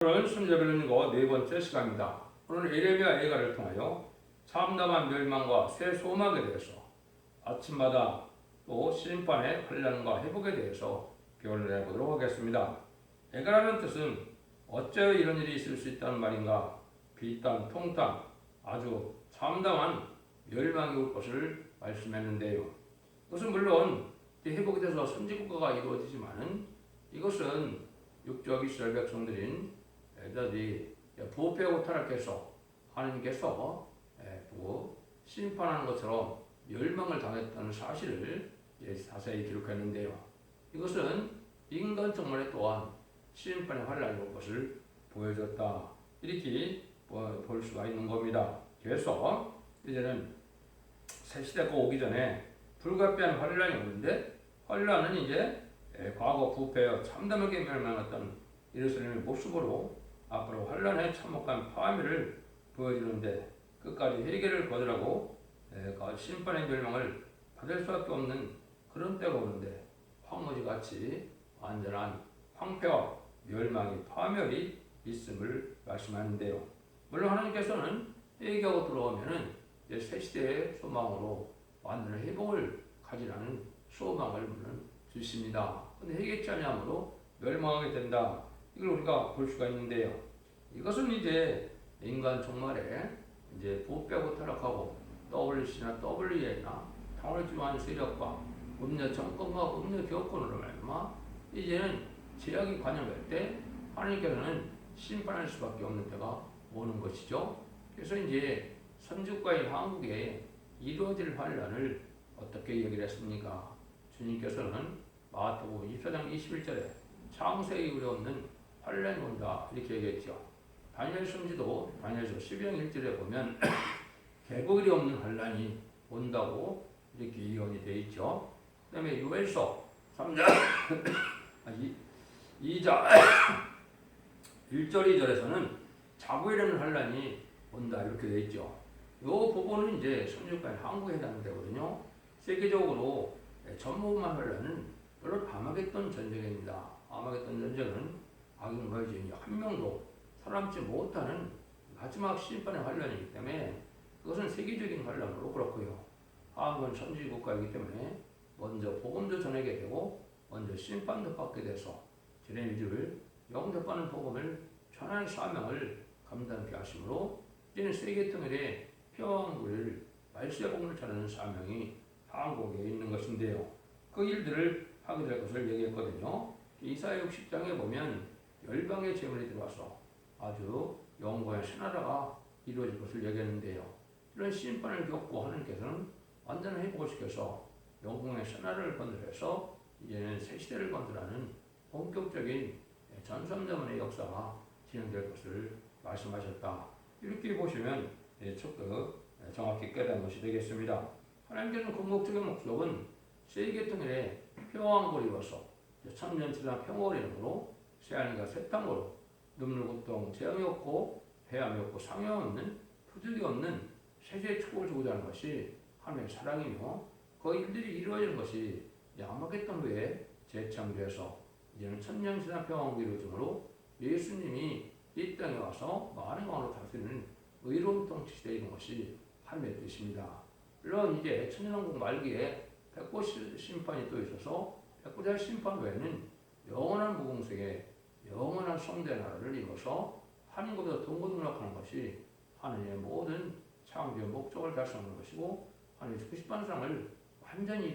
오늘은 순례별님과 네 번째 시간입니다. 오늘은 에레미야 예가를 통하여 참담한 멸망과 새 소망에 대해서 아침마다 또 심판의 환란과 회복에 대해서 교훈을 해보도록 하겠습니다. 예가라는 뜻은 어째 이런 일이 있을 수 있다는 말인가, 비탄, 통탄, 아주 참담한 멸망이 올 것을 말씀했는데요. 이것은 물론 회복이 돼서 선지국가가 이루어지지만은 이것은 육적 이스라엘 백성들인 애들이 부패하고 타락해서 하나님께서 심판하는 것처럼 멸망을 당했다는 사실을 자세히 기록했는데요. 이것은 인간 정말에 또한 심판의 환란이 올 것을 보여줬다, 이렇게 볼 수가 있는 겁니다. 그래서 이제는 새 시대가 오기 전에 불가피한 환란이 오는데, 환란은 이제 과거 부패여 참담하게 멸망했던 예루살렘의 모습으로 앞으로 환란에 참혹한 파멸을 보여주는데, 끝까지 회개를 거절하고 심판의 멸망을 받을 수밖에 없는 그런 때가 오는데, 황무지같이 완전한 황폐와 멸망이 파멸이 있음을 말씀하는데요. 물론 하나님께서는 회개하고 들어오면은 새 시대의 소망으로 완전한 회복을 가지라는 소망을 물론 주십니다. 그런데 회개치 아니함으로 멸망하게 된다, 이걸 우리가 볼 수가 있는데요. 이것은 이제 인간 종말에 이제 부패하고 타락하고 WC나 WA나 당을 주도하는 세력과 음녀 정권과 음녀 교권으로 말미암아 이제는 제약이 관영될 때 하나님께서는 심판할 수밖에 없는 때가 오는 것이죠. 그래서 이제 선지국가인 한국에 이루어질 환란을 어떻게 얘기를 했습니까? 주님께서는 마태복음 24장 21절에 창세에 이르 없는 환란이 온다, 이렇게 얘기했죠. 다니엘 선지도 다니엘서 12장 1절에 보면 계곡이 없는 환란이 온다고 이렇게 예언이 되어 있죠. 그 다음에 요엘서 3장 2장 1절 2절에서는 자고이라는 환란이 온다, 이렇게 되어 있죠. 이 부분은 이제 선지국가인 한국에 해당되거든요. 세계적으로 전무후무한 환란은 바로 아마겟돈 전쟁입니다. 아마겟돈 전쟁은 악인과 여인이 한 명도 살아남지 못하는 마지막 심판의 환란이기 때문에 그것은 세계적인 환란으로 그렇고요. 한국은 선지국가이기 때문에 먼저 복음도 전하게 되고 먼저 심판도 받게 돼서 지네들을 영접하는 복음을 전하는 사명을 감당케 하심으로 이제는 세계 통일의 평화를 말세의 복음을 전하는 사명이 한국에 있는 것인데요. 그 일들을 하게 될 것을 얘기했거든요. 이사야 60장에 보면 열방의 재물이 들어와서 아주 영광의 새나라가 이루어질 것을 얘기했는데요. 이런 심판을 겪고 하나님께서는 완전한 회복을 시켜서 영광의 새나라를 건설해서 이제는 새 시대를 건설하는 본격적인 전선자문의 역사가 진행될 것을 말씀하셨다, 이렇게 보시면 적극 정확히 깨닫는 것이 되겠습니다. 하나님께서는 궁극적인 목적은 세계 통일에 평화를 이루어서 천년치나 평화를 이루므로 새하늘과 새 땅으로 눈물 고통 재앙이 없고 해함이 없고 상해 없는 표적이 없는 세계의 축복을 주고자 하는 것이 하나님의 사랑이며, 그 일들이 이루어지는 것이 아마겟돈 후에 재창조해서 이제는 천년치나 평화가 이루어지므로 예수님이 이 땅에 와서 많은 왕으로 다스리는 의로운 통치 시대에 있는 것이 하나님의 뜻입니다. 물론 이제 천년왕국 말기에 백보 심판이 또 있어서 백보자 심판 외에는 영원한 무궁색에 영원한 성대 나라를 이루어서 하나님보다 동고동락하는 것이 하나님의 모든 창조의 목적을 달성하는 것이고 하나님의 90반상을 완전히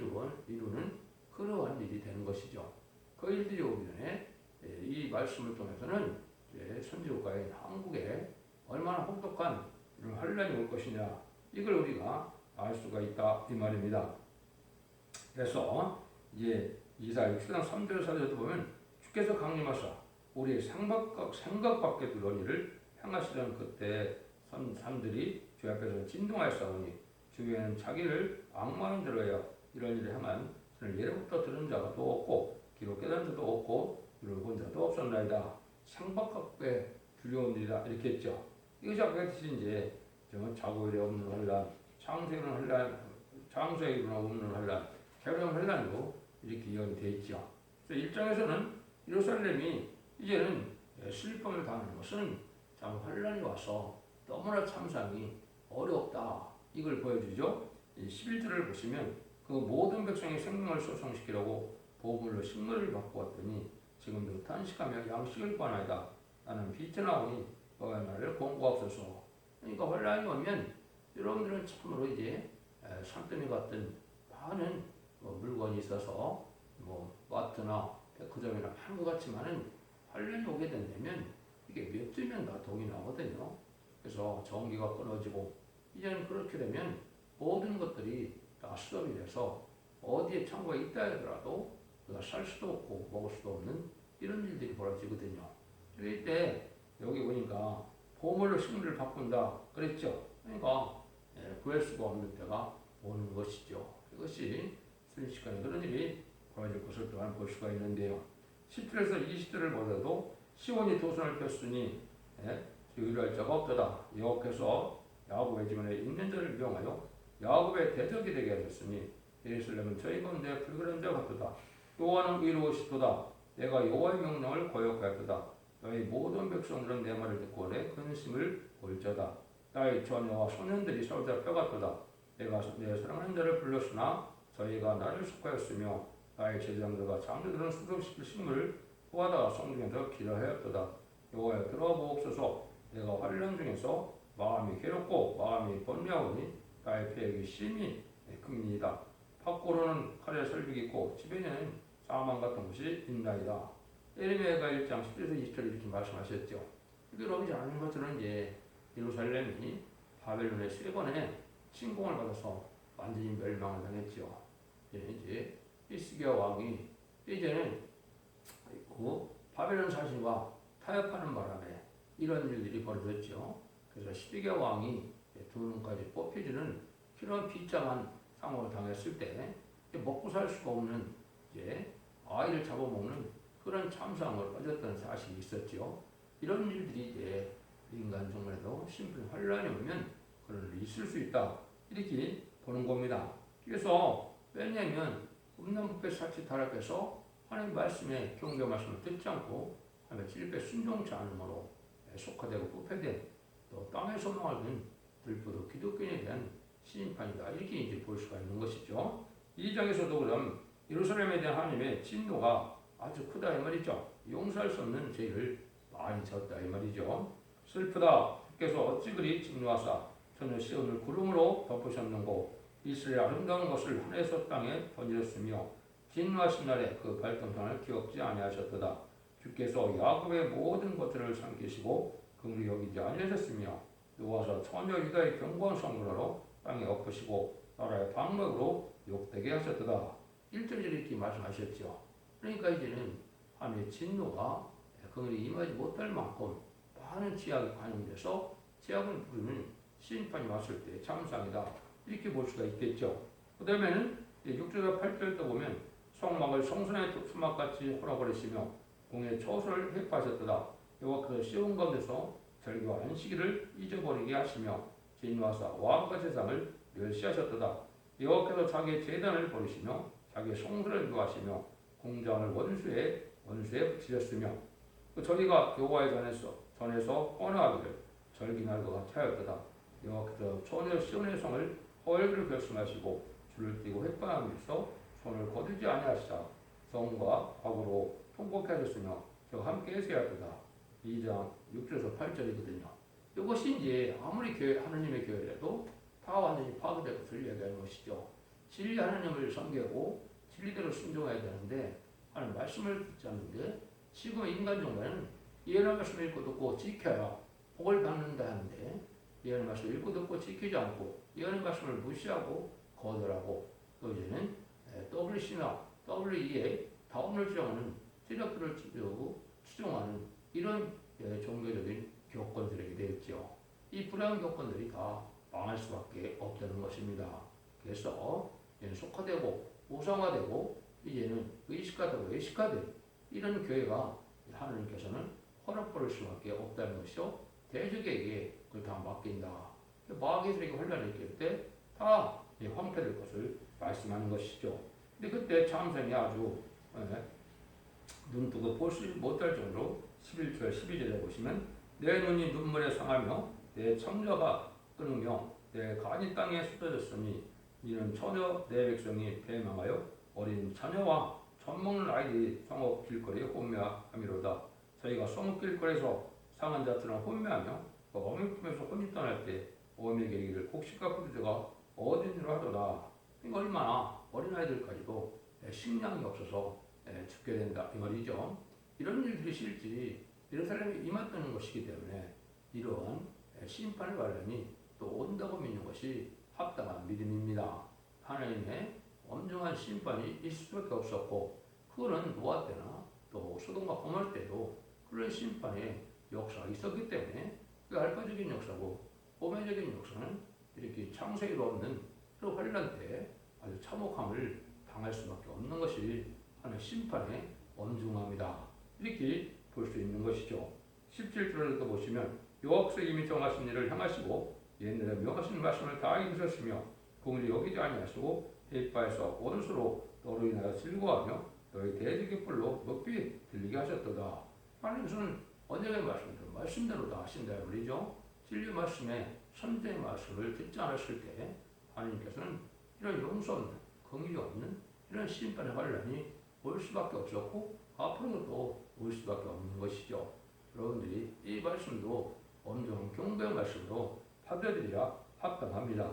이루는 그러한 일이 되는 것이죠. 그 일들이 오기 전에 이 말씀을 통해서는 선지국가인 한국에 얼마나 혹독한 이런 환란이 올 것이냐, 이걸 우리가 알 수가 있다, 이 말입니다. 그래서 이제 이사야 60장 3절 4절도 보면 주께서 강림하사 우리의 생각 밖의 논의를 행하시던 그때 사람들이 주 앞에서 진동하였사오니 주위에는 자기를 악마인 대로 하여 이런 일을 행한 저는 예로부터 들은 자가 또 없고 기록 깨달은 자도 없고 이를 본 자도 없었나이다. 생각밖에 두려운 일이다, 이렇게 했죠. 이것이 아까 뜻이 이제 자고일에 없는 환란, 창세에 일어나 없는 환란, 개로의 환란으로 이렇게 예언되어 있죠. 그래서 1장에서는 예루살렘이 이제는 슬픔을 당하는 것은 참 환란이 와서 너무나 참상이 어렵다. 이걸 보여주죠. 이 11절을 보시면 그 모든 백성의 생명을 소성시키려고 보물로 식물을 바꾸었더니 지금도 탄식하며 양식을 구하나이다. 나는 비천하오니 너의 나를 공고하옵소서. 그러니까 환란이 오면 여러분들은 참으로 이제 산더미 같은 많은 물건이 있어서 마트나 백화점이나 하는 것 같지만은 환란이 오게 된다면 이게 몇 주면 다 독이 나거든요. 그래서 전기가 끊어지고 이제는 그렇게 되면 모든 것들이 다 스톱이 돼서 어디에 창고에 있다 하더라도 우리가 살 수도 없고 먹을 수도 없는 이런 일들이 벌어지거든요. 이럴 때 여기 보니까 보물로 식물을 바꾼다 그랬죠. 그러니까 구할 수가 없는 때가 오는 것이죠. 이것이 순식간에 그런 일이 벌어질 것을 또한 볼 수가 있는데요. 10절에서 20절을 보더라도 시온이 도선을 폈으니 의뢰할 자가 없도다. 여호와께서 야곱의 집안에 있는 자를 이용하여 야곱의 대적이 되게 하셨으니 예루살렘은 저희 가운데 불그런 자 같도다. 여호와는 의로우시도다. 내가 여호와의 명령을 거역하였도다. 너희 모든 백성들은 내 말을 듣고 내 근심을 볼자다. 나의 처녀와 소년들이 서로 다 뼈같도다. 내가 내 사랑하는 자를 불렀으나 저희가 나를 속하였으며 나의 제장들과 장로들은 수동시킬 식물을 구하다가 성중에서 기라하였도다. 여호와여 들어보옵소서. 내가 환난 중에서 마음이 괴롭고 마음이 번뇌하오니 나의 폐역이 심히 큽니다. 밖으로는 칼의 설비가 있고 집에는 사망 같은 것이 있나이다. 예레미야가 1장 10절에서 20절 이렇게 말씀하셨죠. 여러분이 아는 것처럼 이제 예루살렘이 바벨론의 세 번의 침공을 받아서 완전히 멸망을 당했죠. 이제 히스기야 왕이 이제는 바벨론 사신과 타협하는 바람에 이런 일들이 벌어졌죠. 그래서 시드기야 왕이 두 눈까지 뽑혀지는 그런 비참한 상황을 당했을 때 먹고 살 수가 없는 이제 아이를 잡아먹는 그런 참상을 빠졌던 사실이 있었죠. 이런 일들이 이제 인간 정말로 심플 환란이 오면 그런 일이 있을 수 있다. 이렇게 보는 겁니다. 그래서 왜냐하면 음란부패 사치 타락해서 하나님 말씀에 경계 말씀을 듣지 않고 하나님의 진리에 순종치 않음으로 속화되고 부패된 또 땅에 소망하는 들보도 기독교인에 대한 심판이다. 이렇게 이제 볼 수가 있는 것이죠. 이 장에서도 그럼 예루살렘에 대한 하나님의 진노가 아주 크다 이 말이죠. 용서할 수 없는 죄를 많이 졌다 이 말이죠. 슬프다. 주께서 어찌 그리 진노하사 전혀 시온을 구름으로 덮으셨는고 이스라엘 아름다운 것을 하늘에서 땅에 던지셨으며 진노하신 날에 그 발등상을 기억지 아니하셨도다. 주께서 야곱의 모든 것들을 삼키시고 긍휼히 여기지 아니하셨으며 여호와서 처녀 유다의 견고한 성문으로 땅에 엎으시고 나라의 방목으로 욕되게 하셨도다. 1절에 이렇게 말씀하셨죠. 그러니까 이제는 하나님의 진노가 긍휼히 임하지 못할 만큼 많은 죄악이 관영돼서 죄악을 부르는 심판이 왔을 때 참상이다. 이렇게 볼 수가 있겠죠. 그 다음에는 6절과 8절도 보면 성막을 성선의 수막같이 호락거리시며 공의 처소를 회파하셨도다. 여호와께서 시온 가운데서 절기와 안식일을 잊어버리게 하시며 진노하사 왕과 제상을 멸시하셨도다. 여호와께서 자기의 제단을 버리시며 자기의 성소를 묘하시며 공장을 원수에 붙이셨으며 저희가 여호와의 전에서 헌화하기를 절기날과 같이 하였도다. 여호와께서 처녀 시온의 성을 허혈으로 결심하시고 줄을 띄고 햇반하면서 손을 거두지 아니하시자 성과 과거로 통곡해 하셨으며 저와 함께 해서야도다. 2장 6절에서 8절이거든요. 이것이 이제 아무리 하나님의 교회라도 다 완전히 파괴될 것을 얘기하는 것이죠. 진리 하나님을 섬기고 진리대로 순종해야 되는데 하나님 말씀을 듣지 않는데 지금 인간 정도는 예언의 말씀을 읽고 듣고 지켜야 복을 받는다 하는데 예언의 말씀을 읽고 듣고 지키지 않고 예언의 말씀을 무시하고 거절하고 또 이제는 WC나 WE에 다운을 주장하는 세력들을 추종하는 이런 종교적인 교권들에게 되었죠. 이 불안한 교권들이 다 망할 수밖에 없다는 것입니다. 그래서 속화되고 우상화되고 이제는 의식화되고 외식화된 이런 교회가 하나님께서는 허락받을 수밖에 없다는 것이요. 대적에게 그걸 다 맡긴다. 마귀에서 이렇게 혼란이 있을 때 다 황폐될 것을 말씀하는 것이죠. 근데 그때 참선이 아주 눈 뜨고 볼 수 못할 정도로 11절 12절에 보시면 내 눈이 눈물에 상하며 내 청자가 끊으며 내 간이 땅에 쏟아졌으니 이는 처녀 내 백성이 패망하여 어린 처녀와 젖먹는 아이들이 성읍 길거리에 혼미함이로다. 저희가 성읍 길거리에서 상한 자처럼 혼미하며 어미 품에서 혼이 떠날 때 어미에게 이르기를 곡식과 포도주가 어딘지로 하도다. 그러니까 얼마나 어린아이들까지도 식량이 없어서 죽게 된다 이 말이죠. 이런 일들이 실지 예루살렘에 임했다는 것이기 때문에 이런 심판의 관련이 또 온다고 믿는 것이 합당한 믿음입니다. 하나님의 엄중한 심판이 있을 수밖에 없었고 그거는 노아 때나 또 소돔과 고모라 때도 그런 심판의 역사가 있었기 때문에 그 알파적인 역사고 오메적인 역사는 이렇게 창세기로 없는 그런 환란 때 아주 참혹함을 당할 수밖에 없는 것이 하나님의 심판의 엄중함이다. 이렇게 볼 수 있는 것이죠. 17절을 또 보시면 여호와께서 이미 정하신 일을 행하시고 옛날에 명하신 말씀을 다 이루셨으며 공의를 여기지 아니하시고 햇바에서 원수로 너로 인하여 즐거워하며 너희 대적의 뿔로 높이 들리게 하셨도다. 하나님께서는 언약의 말씀을 말씀대로 다 하신다 말이죠. 진리 말씀에 선대의 말씀을 듣지 않았을 때 하나님께서는 이런 용서 없는 공의가 없는 이런 심판의 환란이 올 수밖에 없었고 앞으로도 올 수밖에 없는 것이죠. 여러분들이 이 말씀도 엄정한 경고의 말씀으로 받아들여야 합당합니다.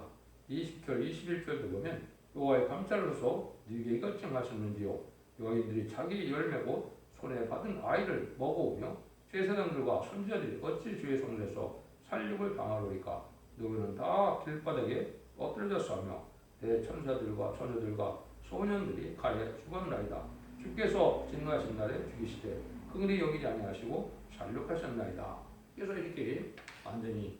20절, 21절도 보면 여호와의 감찰로서 네게 이것 정하셨는지요. 여인들이 자기 열매고 손에 받은 아이를 먹어오며 제사장들과 선지자들이 어찌 주의 성전에서 살육을 당하로리까. 너희는 다 길바닥에 엎드려졌어 하며 내 천사들과 처녀들과 소년들이 가에 죽었나이다. 주께서 진노하신 날에 죽이시되 긍휼히 여기지 아니하시고 살육하셨나이다. 그래서 이렇게 완전히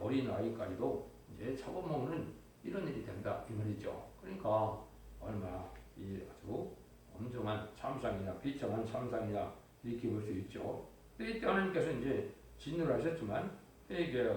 어린 아이까지도 이제 잡아먹는 이런 일이 된다 이 말이죠. 그러니까 얼마나 이 아주 엄정한 참상이냐 비참한 참상이냐 이렇게 볼 수 있죠. 이때 하나님께서 이제 진노를 하셨지만 회개에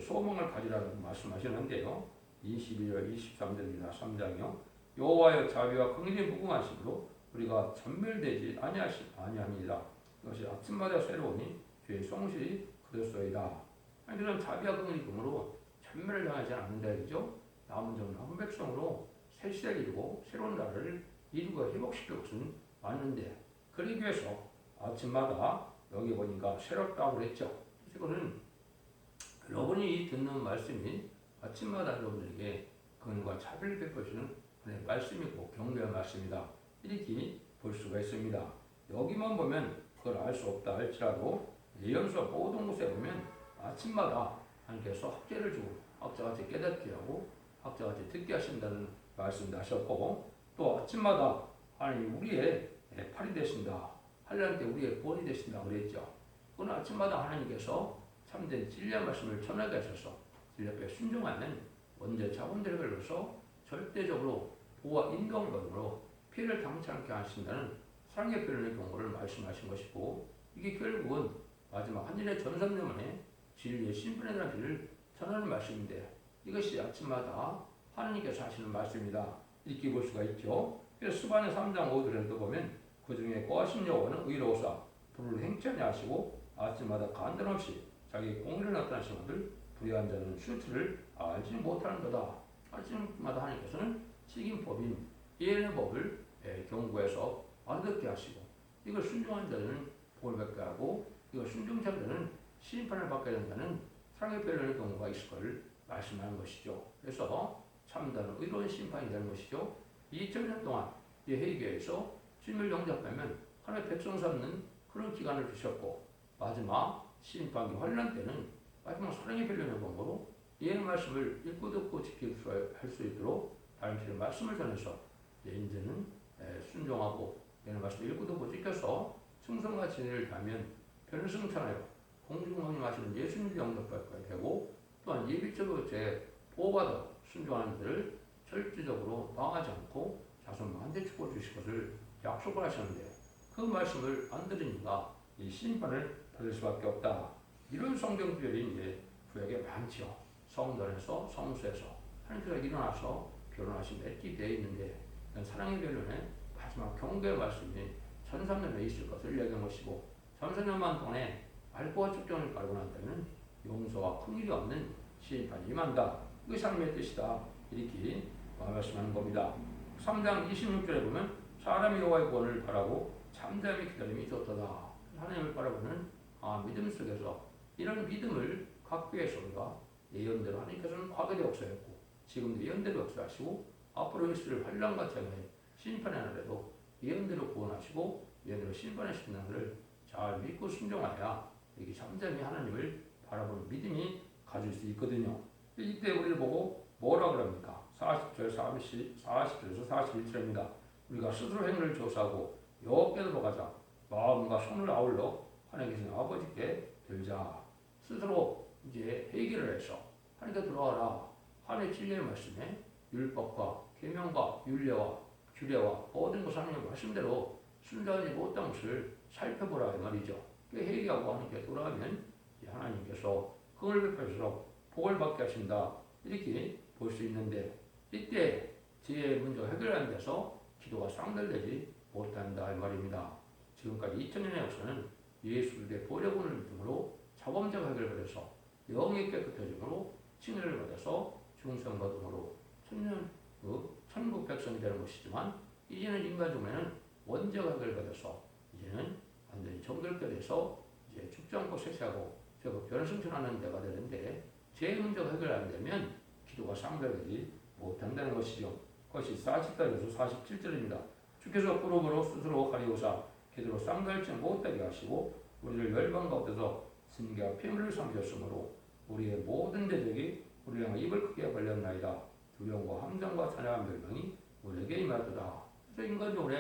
소망을 가지라고 말씀하시는데요. 22절 23절입니다. 3장이요. 여호와의 자비와 긍휼이 무궁하심으로 우리가 전멸되지 아니함이라. 이것이 아침마다 새로우니 주의 성실이 그렇소이다. 그런 자비와 긍휼이 금으로 전멸을 당하지 않는다 이죠. 남은 종 남은 백성으로 새 시대를 이루고 새로운 나라를 이루고 회복시킬 것은 맞는데 그러기 위해서 아침마다 여기 보니까 새롭다고 그랬죠. 이거는 여러분이 듣는 말씀이 아침마다 여러분들에게 긍휼과 자비를 베풀어주는 말씀이고 경배의 말씀이다. 이렇게 볼 수가 있습니다. 여기만 보면 그걸 알 수 없다 할지라도 예언서 모든 곳에 보면 아침마다 하나님께서 학제를 주고 학자같이 깨닫게 하고 학자같이 듣게 하신다는 말씀도 하셨고 또 아침마다 하나님 우리의 팔이 되신다. 환난 때 우리의 본이 되신다 그랬죠. 그건 아침마다 하나님께서 참된 진리의 말씀을 전하게 하셔서 진리 앞에 순종하는 원죄 자본들을 걸러서 절대적으로 보호와 인도함으로 피해를 당치 않게 하신다는 사랑의 표현의 경고를 말씀하신 것이고 이게 결국은 마지막 한일의 전선념에 진리의 심판에 대한 길을 전하는 말씀인데 이것이 아침마다 하나님께서 하시는 말씀이다. 이렇게 볼 수가 있죠. 그래서 수반의 3장 5절에도 보면 그 중에 거하신 여호와는 의로우사 불을 행치 아니하시고 아침마다 간단없이 자기 공의를 나타나신 것을 불의한 자는 수치를 알지 못하는 거다. 아침마다 하나님께서는 식인법인 예언의 법을 경고해서 알듣게 하시고 이걸 순종한 자는 복을 받게 하고 이걸 순종치 않은 자는 심판을 받게 된다는 사랑의 변론의 경우가 있을 것을 말씀하는 것이죠. 그래서 참다는 의로운 심판이 되는 것이죠. 2000년 동안 이 회개에서 주님을 영접하면 하나님의 백성 삼는 그런 기간을 주셨고 마지막 심판기 환난 때는 마지막 사랑의 변론의 경우로 예언의 말씀을 읽고 듣고 지킬 수 할 수 있도록 다른 필요 말씀을 전해서 이제는 순종하고 예언의 말씀을 읽고 듣고 지켜서 충성과 진리를 다하면 변승천하여 공중왕님 하시는 예수님을 영접받게 되고 또한 예비적으로 제 보호받아 순종하는 자를 절대적으로 망하지 않고 자손 만대 축복해 주실 것을 약속을 하셨는데 그 말씀을 안 들으니까 이 심판을 받을 수밖에 없다. 이런 성경 구절이 이제 구약에 많죠. 성전에서 성수에서 하나님께서 일어나서 변호하신 맺기 되어 있는데 사랑의 변론에 마지막 경고의 말씀이 전산면에 있을 것을 얘기한 것이고 삼천년만 동안에 알고와 축정을 깔고 난다면 용서와 큰일이 없는 심판이 임한다. 이것이 하나님의 뜻이다. 이렇게 말씀하는 겁니다. 3장 26절에 보면 사람이 여호와의 구원을 바라고 잠잠히 기다림이 좋도다. 하나님을 바라보는 믿음 속에서 이런 믿음을 갖기 위해서 우리가 예언대로 하나님께서는 과거의 역사였고 지금도 예언대로 역사하시고 앞으로 있을 환란과 재앙의 심판의 날에도 예언대로 구원하시고 예언대로 심판하시는 날을 잘 믿고 순종하여야 이게 잠잠히 하나님을 바라보는 믿음이 가질 수 있거든요. 이때 우리를 보고 뭐라 그럽니까? 40절, 40절에서 41절입니다. 우리가 스스로 행위를 조사하고 여호와께로 돌아가자. 마음과 손을 아울러 하나님께서 아버지께 들자. 스스로 이제 회개를 해서 하나님께 돌아와라. 하나님의 진리의 말씀에 율법과 계명과 율례와 규례와 모든 것을 하나님의 말씀대로 순종하지 못한 것을 살펴보라 이 말이죠. 회개하고 하나님께 돌아가면 하나님께서 그걸 베푸셔서 복을 받게 하신다. 이렇게 볼 수 있는데 이때 제 문제가 해결하는 데서 기도가 쌍달되지 못한다 이 말입니다. 지금까지 2000년의 역사는 예수 그리스도의 보혈군을 믿음으로 자범죄가 해결받아서 영이 깨끗해짐으로 칭의를 받아서 중생받음으로 천국 백성이 되는 것이지만 이제는 인간 중에는 원죄가 해결받아서 이제는 완전히 정결케 돼서 이제 죽지 않고 쇠퇴하고 변화승천하는 데가 되는데 제 문제가 해결 안 되면 기도가 상달되지 못한다는 것이죠. 그것이 40절에서 47절입니다. 주께서 부름으로 스스로 가리우사 기도로 쌍달지 못하게 하시고 우리를 열방 가운데서 승계와 폐물을 삼으셨으므로 우리의 모든 대적이 우리를 향해 입을 크게 벌렸나이다. 두려움과 함정과 찬양과 멸망이 우리에게 임하도다. 그래서 인간적으로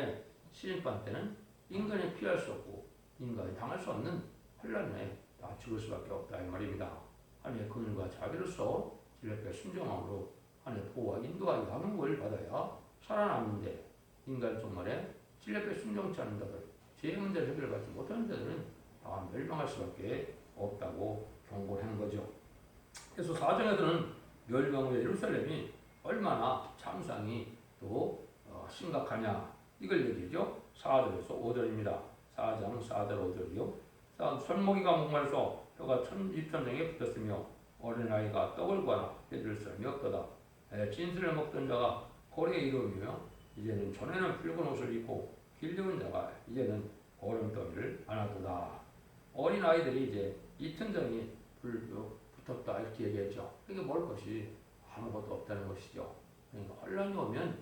시인판 때는 인간이 피할 수 없고 인간이 당할 수 없는 혼란에 다 죽을 수밖에 없다 이 말입니다. 하나님의 긍휼과 자비로서 진리에 순종함으로 하나님의 보호와 인도와 양육을 받아야 살아남는데 인간 종말에 진리에 순종치 않는 자들, 죄의 문제를 해결받지 못하는 자들은 다 멸망할 수밖에 없다고 경고를 한 거죠. 그래서 4장에서는 멸망 후에 예루살렘이 얼마나 참상이 또 심각하냐 이걸 얘기죠. 4절에서 5절입니다. 4장 4절 5절이요. 손목이가 목말라서 뼈가 천장에 붙었으며 어린아이가 떡을 구하나 해줄 사람이 없도다. 진술을 먹던 자가 거리에 이르며 이제는 전에는 붉은 옷을 입고 길리운 자가 이제는 얼음더미를 안하도다. 어린아이들이 이제 이 천장이 붙었다 이렇게 얘기했죠. 이게 먹을 것이 아무것도 없다는 것이죠. 그러니까 혼란이 오면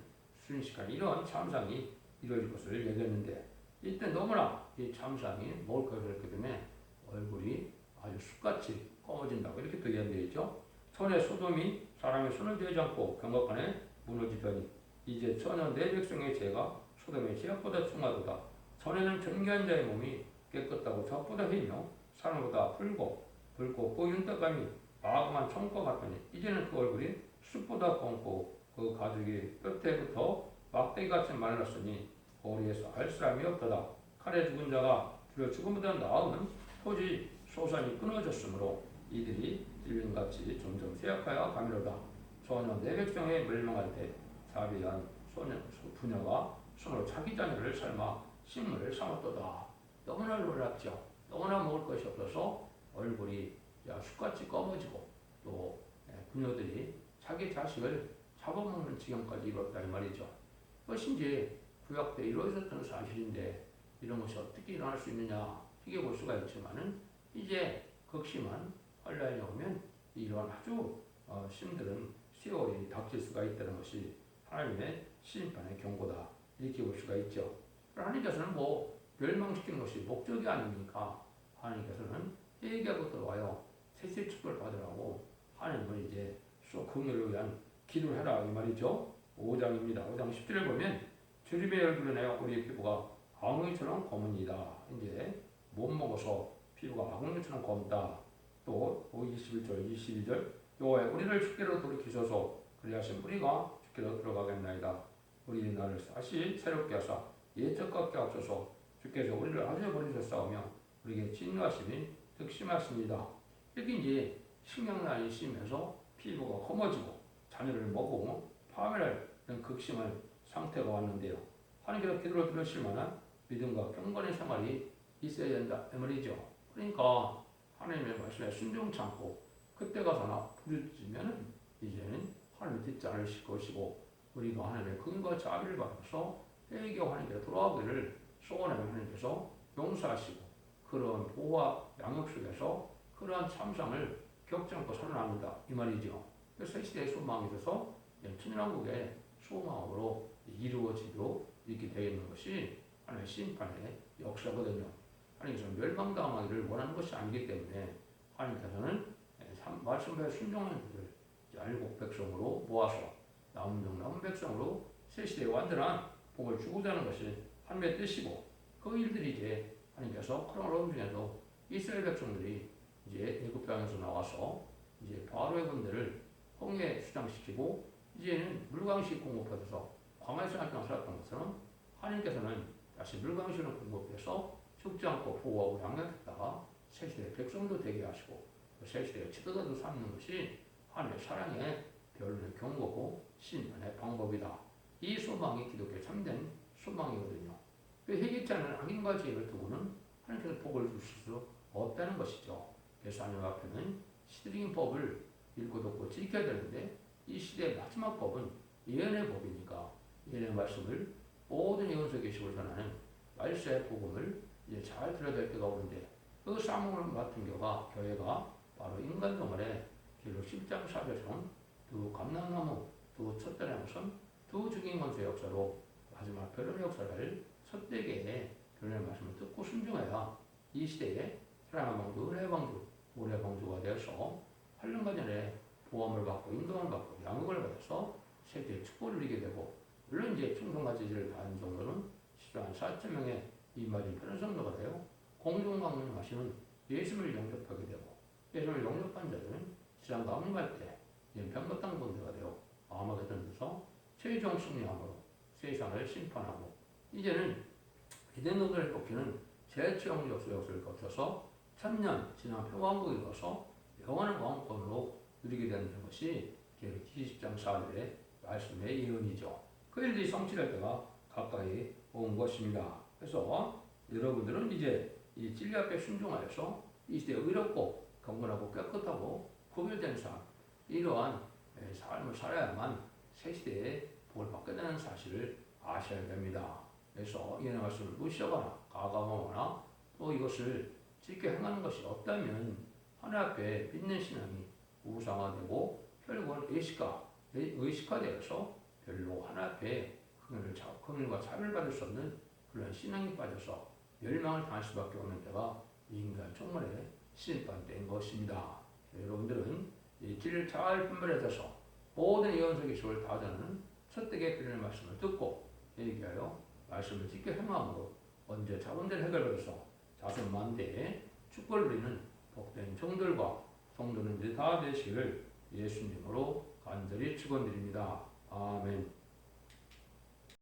순식간에 이런 참상이 이루어질 것을 얘기했는데 이때 너무나 이 참상이 먹을 것을 했기 때문에 얼굴이 아주 숯같이 검어진다고 이렇게 또 얘기되어 있죠. 전에 소돔이 사람의 손을 대지 않고 경각간에 무너지더니 이제 전혀 내 백성의 죄가 소돔의 죄악보다 중하도다. 전에는 정결한 자의 몸이 깨끗하고 적보다 희며 사람보다 붉고 윤떡감이 마감한 청과 같더니 이제는 그 얼굴이 숯보다 검고 그 가죽이 뼈때부터 막대기같이 말랐으니 거리에서 알 사람이 없도다. 칼에 죽은 자가 주려 죽음보다 나음은 토지 소산이 끊어졌으므로 이들이 찔림같이 점점 쇠약하여 가미로다. 전혀 내 백성의 멸망할 때 자비한 부녀가 손으로 자기 자녀를 삶아 식물을 삼았도다. 너무나 놀랍죠. 너무나 먹을 것이 없어서 얼굴이 숯같이 검어지고 또 부녀들이 자기 자식을 잡아먹는 지경까지 이뤘다 이 말이죠. 그것이 이제 구약 때 이루어졌던 사실인데 이런 것이 어떻게 일어날 수 있느냐 이게 볼 수가 있지만은 이제 극심한 혼란이 오면 이러한 아주 힘든 세월이 닥칠 수가 있다는 것이 하나님의 심판의 경고다 이렇게 볼 수가 있죠. 하나님께서는 멸망시키는 것이 목적이 아닙니까? 하나님께서는 회개하고 들어와요. 세세 축복을 받으라고 하나님은 이제 긍휼을 위한 기도를 해라 이 말이죠. 5장입니다. 5장 10절에 보면 주님의 얼굴을 내어 우리의 피부가 엉덩이처럼 검은이다. 이제 못 먹어서 피부가 엉덩이처럼 검다. 또 21절 22절 여호와여 우리를 주께로 돌이키소서 그리하신 우리가 주께로 들어가겠나이다. 우리 나를 다시 새롭게 하사 옛적 같게 하소서. 주께서 우리를 아주 버리셨사오며 우리에게 진노하심이 득심하십니다. 이렇게 이제 식량난이 심해서 피부가 검어지고 자녀를 먹고 파멸할 극심한 상태가 왔는데요. 하나님께서 기도를 들으실 만한 믿음과 경건의 생활이 있어야 된다 이 말이죠. 그러니까 하나님의 말씀에 순종 참고 그때 가서나 부르짖으면 이제는 하나님이 듣지 않으실 것이고 우리가 하나님의 긍휼과 자비를 받아서 회개 하나님께 돌아오기를 소원하면 하나님께서 용서하시고 그런 보호와 양육 속에서 그러한 참상을 겪지 않고 살아납니다 이 말이죠. 그래서 이 시대의 소망이 돼서 천년왕국의 소망으로 이루어지도록 이렇게 되어 있는 것이 하나님의 심판의 역사거든요. 하나님께서는 멸망당하기를 원하는 것이 아니기 때문에 하나님께서는 말씀에 순종하는 그들을 알곡 백성으로 모아서 남은 백성으로 새 시대의 완전한 복을 주고자 하는 것이 하나님의 뜻이고 그 일들이 이제 하나님께서 그런 어려움 중에도 이스라엘 백성들이 이제 애굽 땅에서 나와서 이제 바로의 군대를 홍해에 수장시키고 이제는 물강식 공급받아서 광야에서 한동 살았던 것처럼 하나님께서는 다시 물강식을 공급해서 죽지 않고 보호하고 양육했다가 새 시대의 백성도 되게 하시고 새 시대의 지도자도 삼는 것이 하나님의 사랑의 별의 경고고 신앙의 방법이다. 이 소망이 기독교의 참된 소망이거든요. 회개치 않은 악인과 죄를 두고는 하나님께서 복을 주실 수 없다는 것이죠. 그래서 하나님 앞에는 시드링 법을 읽고 듣고 지켜야 되는데 이 시대의 마지막 법은 예언의 법이니까 예언의 말씀을 모든 예언서 계시고 전하는 말세의 복음을 이제 잘 들어야 될 때가 오는데 그 사명을 맡은 교회가 바로 인간 동안에 계속 10장 4절처럼 두 감람나무, 두 촛대 양선, 두 죽인 권수의 역사로 마지막 변론의 역사를 섭대계의 변론의 말씀을 듣고 순종해야 이 시대에 사랑의 방주, 은혜의 방주, 올의 방주가 되어서 8년간 전에 보험을 받고 인도를 받고 양육을 받아서 세계의 축복을 누리게 되고 물론 이제 충성과 지지를 다한 정도는 10만 4천 명의 이맞은 편한 성도가 되어 공중강림하시는 예수를 영접하게 되고 예수를 영접한 자들은 시장 강림할 때 병거땅 본대가 되어 아마겟돈에서 최종 승리함으로 세상을 심판하고 이제는 이대노들을 뽑히는 제취형 역사를 거쳐서 천년 지난 평화왕국에 이르러서 영원한 왕권으로 누리게 되는 것이 20장 4절의 말씀의 예언이죠. 그 일들이 성취될 때가 가까이 온 것입니다. 그래서 여러분들은 이제 이 진리 앞에 순종하여서 이 시대에 의롭고 경건하고 깨끗하고 구별된 삶 이러한 삶을 살아야만 새 시대에 복을 받게 되는 사실을 아셔야 됩니다. 그래서 이 말씀을 무시하거나 가감하거나 또 이것을 지켜 행하는 것이 없다면 하나님 앞에 믿는 신앙이 우상화되고 결국은 의식화되어서 별로 하나님 앞에 긍휼과 자비를 받을 수 없는 그런 신앙이 빠져서 멸망을 당할 수밖에 없는 때가 인간 총괄의 심판된 것입니다. 여러분들은 이 길을 잘 분별해서 모든 예언서 기식을 다 전하는 첫대의 필요의 말씀을 듣고 얘기하여 말씀을 지켜 행함으로 언제 자본된 해결받아서 자손만대에 축복을 누리는 복된 종들과 성도님들이 다 되시기를 예수님으로 간절히 축원드립니다. 아멘.